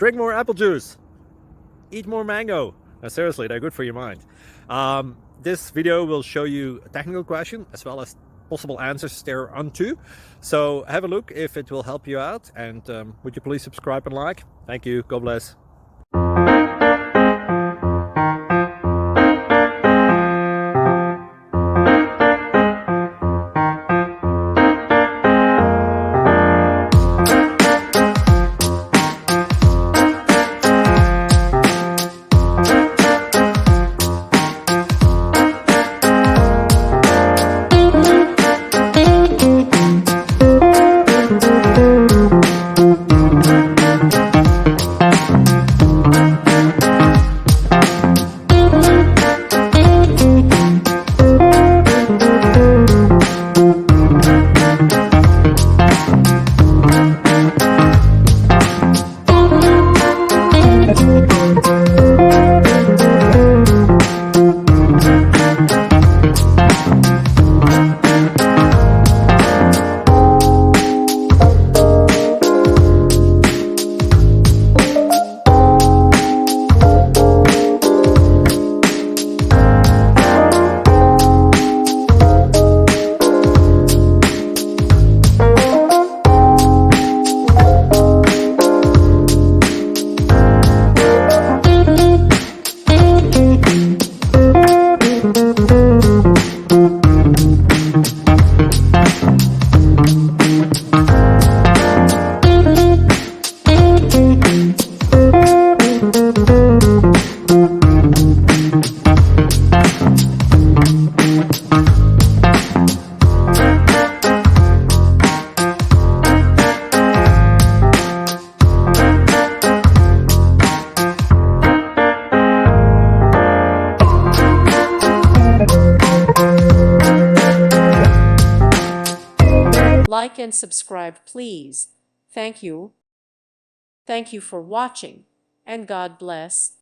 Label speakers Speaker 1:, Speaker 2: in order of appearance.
Speaker 1: drink more apple juice, eat more mango. Seriously, they're good for your mind. This video will show you a technical question as well as possible answers thereunto. So have a look if it will help you out, and would you please subscribe and like? Thank you. God bless.
Speaker 2: Like and subscribe, please. Thank you. Thank you for watching, and God bless.